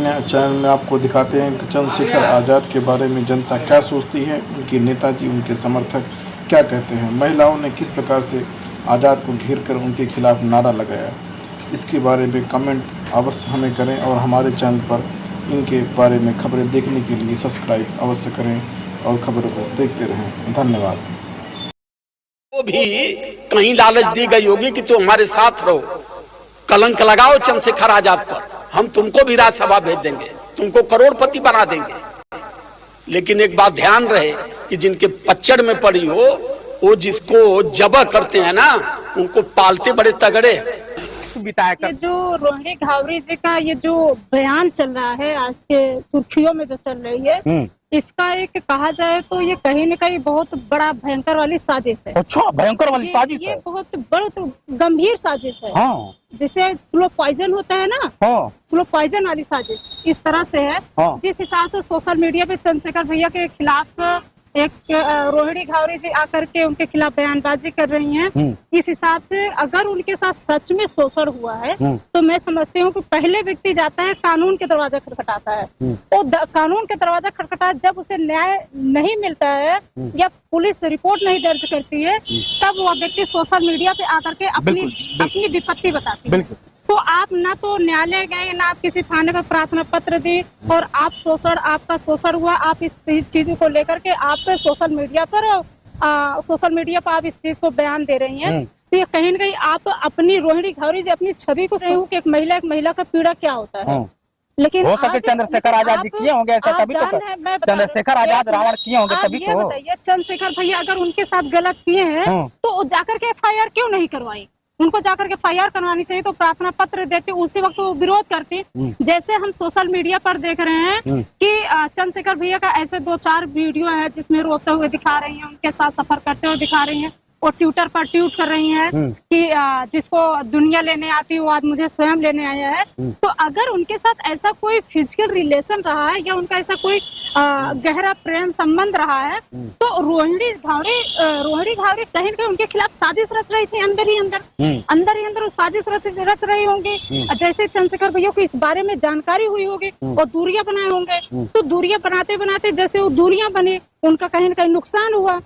Channel में आपको दिखाते हैं कि चंद्रशेखर आज़ाद के बारे में जनता क्या सोचती है, उनके नेताजी, उनके समर्थक क्या कहते हैं। महिलाओं ने किस प्रकार से आज़ाद को घेर कर उनके खिलाफ नारा लगाया, इसके बारे में कमेंट अवश्य हमें करें और हमारे चैनल पर इनके बारे में खबरें देखने के लिए सब्सक्राइब अवश्य करें और खबरों को देखते रहें। धन्यवाद। वो भी कहीं लालच दी गई होगी कि तुम हमारे साथ रहो, कलंक लगाओ चंद्रशेखर आजाद पर, हम तुमको भी राज्यसभा भेज देंगे, तुमको करोड़पति बना देंगे। लेकिन एक बात ध्यान रहे कि जिनके पच्चड़ में पड़ी हो, वो जिसको जबह करते हैं ना, उनको पालते बड़े तगड़े। ये जो रोहिणी घावरी जी का ये जो बयान चल रहा है, आज के सुर्खियों में जो चल रही है, इसका एक कहा जाए तो ये कहीं न कहीं बहुत बड़ा भयंकर वाली साजिश है। अच्छा, भयंकर वाली साजिश है। ये बहुत गंभीर साजिश है। हाँ। जिसे स्लो पॉइजन होता है ना, हाँ। स्लो पॉइजन वाली साजिश इस तरह से है। हाँ। जिस हिसाब से सोशल मीडिया पे चंद्रशेखर भैया के खिलाफ एक रोहिणी घावरी जी आकर के उनके खिलाफ बयानबाजी कर रही हैं। इस हिसाब से अगर उनके साथ सच में शोषण हुआ है तो मैं समझती हूँ कि पहले व्यक्ति जाता है कानून के दरवाजा खटखटाता है। तो कानून के दरवाजा खटखटा, जब उसे न्याय नहीं मिलता है या पुलिस रिपोर्ट नहीं दर्ज करती है, तब वह व्यक्ति सोशल मीडिया पे आकर के अपनी विपत्ति बताती है। तो आप ना तो न्यायालय गए, ना आप किसी थाने पर प्रार्थना पत्र दी, और आप आपका शोषण हुआ, आप इस चीज को लेकर के आप सोशल मीडिया पर आप इस चीज को बयान दे रही हैं। तो ये कहीं न कहीं आप अपनी रोहिणी घावरी जी अपनी छवि को कहूँ कि एक महिला का पीड़ा क्या होता है। लेकिन हो सके चंद्रशेखर आजाद जी किए होंगे ऐसा, तभी तो चंद्रशेखर आजाद रावण किए होंगे, तभी तो। बताइए, चंद्रशेखर भैया अगर उनके साथ गलत किए हैं तो जाकर के FIR क्यों नहीं करवाई? उनको जाकर के FIR करवानी चाहिए। तो प्रार्थना पत्र देते, उसी वक्त वो विरोध करती। जैसे हम सोशल मीडिया पर देख रहे हैं कि चंद्रशेखर भैया का ऐसे 2-4 वीडियो है जिसमें रोते हुए दिखा रही हैं, उनके साथ सफर करते हुए दिखा रही हैं, और ट्विटर पर ट्वीट कर रही हैं कि जिसको दुनिया लेने आती वो आज मुझे स्वयं लेने आया है। तो अगर उनके साथ ऐसा कोई फिजिकल रिलेशन रहा है या उनका ऐसा कोई गहरा प्रेम संबंध रहा है, तो रोहिणी घावरी कहीं न कहीं उनके खिलाफ साजिश रच रही थी। अंदर ही अंदर वो साजिश रच रही होंगी। जैसे चंद्रशेखर भैया को इस बारे में जानकारी हुई होगी और दूरियां बनाए होंगे, तो दूरियां बनाते बनाते जैसे वो दूरियां बने, उनका कहीं न कहीं नुकसान हुआ,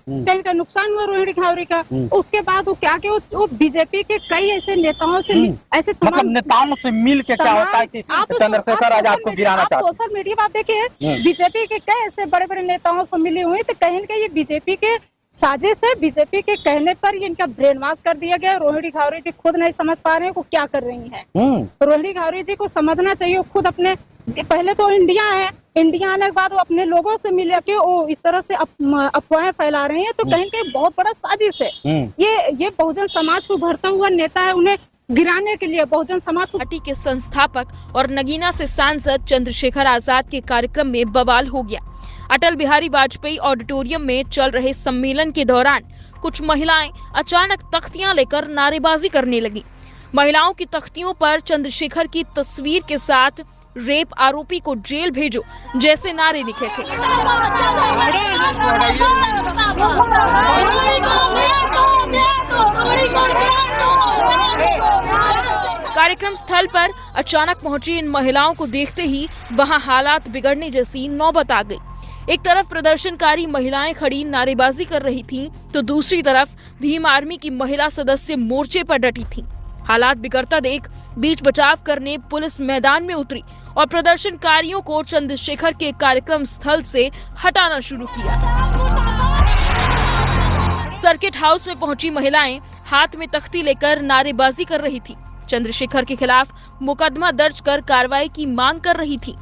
रोहिणी घावरी का। उसके बाद वो क्या कि वो बीजेपी के कई ऐसे नेताओं से, ऐसे मतलब नेताओं से मिल के क्या होता है कि चंद्रशेखर आजाद को गिराना चाहते हैं। सोशल मीडिया आप देखिए, बीजेपी के कई ऐसे बड़े बड़े नेताओं से मिली हुई, तो कहीं न कहीं ये बीजेपी के साजिश है। बीजेपी के कहने पर ये इनका ब्रेन वॉश कर दिया गया। रोहिणी घावरी जी खुद नहीं समझ पा रहे हैं वो क्या कर रही हैं। रोहिणी घावरी जी को समझना चाहिए, वो खुद अपने, पहले तो इंडिया है, इंडिया आने के बाद वो अपने लोगों से मिल के वो इस तरह से अफवाहें फैला रहे हैं। तो कहीं कहीं बहुत बड़ा साजिश है। ये बहुजन समाज को उभरता हुआ नेता है, उन्हें गिराने के लिए बहुजन समाज पार्टी के संस्थापक और नगीना से सांसद चंद्रशेखर आजाद के कार्यक्रम में बवाल हो गया। अटल बिहारी वाजपेयी ऑडिटोरियम में चल रहे सम्मेलन के दौरान कुछ महिलाएं अचानक तख्तियां लेकर नारेबाजी करने लगी। महिलाओं की तख्तियों पर चंद्रशेखर की तस्वीर के साथ रेप आरोपी को जेल भेजो जैसे नारे लिखे थे। कार्यक्रम स्थल पर अचानक पहुंची इन महिलाओं को देखते ही वहां हालात बिगड़ने जैसी नौबत आ गई। एक तरफ प्रदर्शनकारी महिलाएं खड़ी नारेबाजी कर रही थीं, तो दूसरी तरफ भीम आर्मी की महिला सदस्य मोर्चे पर डटी थीं। हालात बिगड़ता देख बीच बचाव करने पुलिस मैदान में उतरी और प्रदर्शनकारियों को चंद्रशेखर के कार्यक्रम स्थल से हटाना शुरू किया। सर्किट हाउस में पहुंची महिलाएं हाथ में तख्ती लेकर नारेबाजी कर रही थी। चंद्रशेखर के खिलाफ मुकदमा दर्ज कर कार्रवाई की मांग कर रही थी।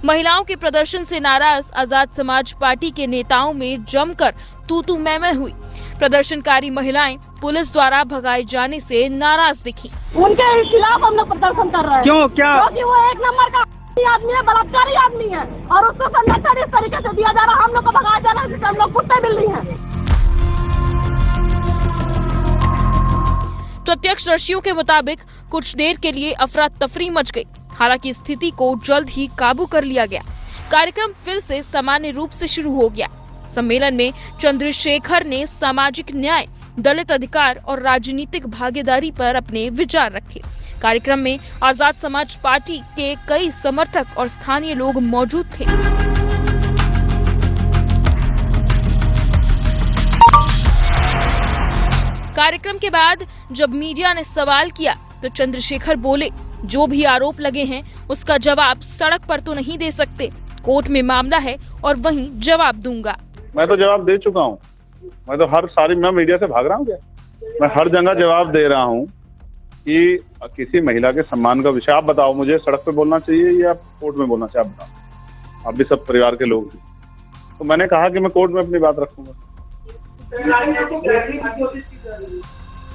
महिलाओं के प्रदर्शन से नाराज आजाद समाज पार्टी के नेताओं में जमकर तू मैं हुई। प्रदर्शनकारी महिलाएं पुलिस द्वारा भगाए जाने से नाराज दिखी। उनके खिलाफ हम लोग प्रदर्शन कर रहे हैं। क्यों? क्या? क्योंकि वो एक नंबर का आदमी है, बलात्कारी आदमी है, और उसको संरक्षण इस तरीके से दिया जा रहा है, हम लोग को भगाया जा रहा है, हम लोग कुत्ते बिल्ली हैं। प्रत्यक्षदर्शियों के मुताबिक कुछ देर के लिए अफरा तफरी मच गई। हालांकि स्थिति को जल्द ही काबू कर लिया गया। कार्यक्रम फिर से सामान्य रूप से शुरू हो गया। सम्मेलन में चंद्रशेखर ने सामाजिक न्याय, दलित अधिकार और राजनीतिक भागीदारी पर अपने विचार रखे। कार्यक्रम में आजाद समाज पार्टी के कई समर्थक और स्थानीय लोग मौजूद थे। कार्यक्रम के बाद जब मीडिया ने सवाल किया तो चंद्रशेखर बोले, जो भी आरोप लगे हैं उसका जवाब सड़क पर तो नहीं दे सकते, कोर्ट में मामला है और वहीं जवाब दूंगा। मैं तो जवाब दे चुका हूँ। मैं तो मैं मीडिया से भाग रहा हूँ क्या? मैं हर जगह जवाब दे रहा हूँ कि किसी महिला के सम्मान का विषय आप बताओ, मुझे सड़क पे बोलना चाहिए या कोर्ट में बोलना चाहिए? आप बताओ, आप भी सब परिवार के लोग हैं। तो मैंने कहा कि मैं कोर्ट में अपनी बात रखूंगा।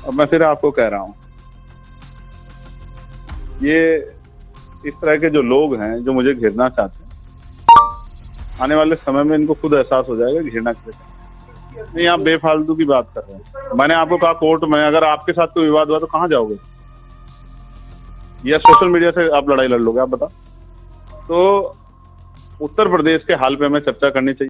अब मैं फिर आपको कह रहा हूँ, ये इस तरह के जो लोग हैं जो मुझे घेरना चाहते हैं, आने वाले समय में इनको खुद एहसास हो जाएगा घेरना कैसे। नहीं, आप बेफालतू की बात कर रहे हैं। मैंने आपको कहा कोर्ट में अगर आपके साथ कोई विवाद हुआ तो कहाँ जाओगे? या सोशल मीडिया से आप लड़ाई लड़ लोगे? आप बताओ। तो उत्तर प्रदेश के हाल पे हमें चर्चा करनी चाहिए।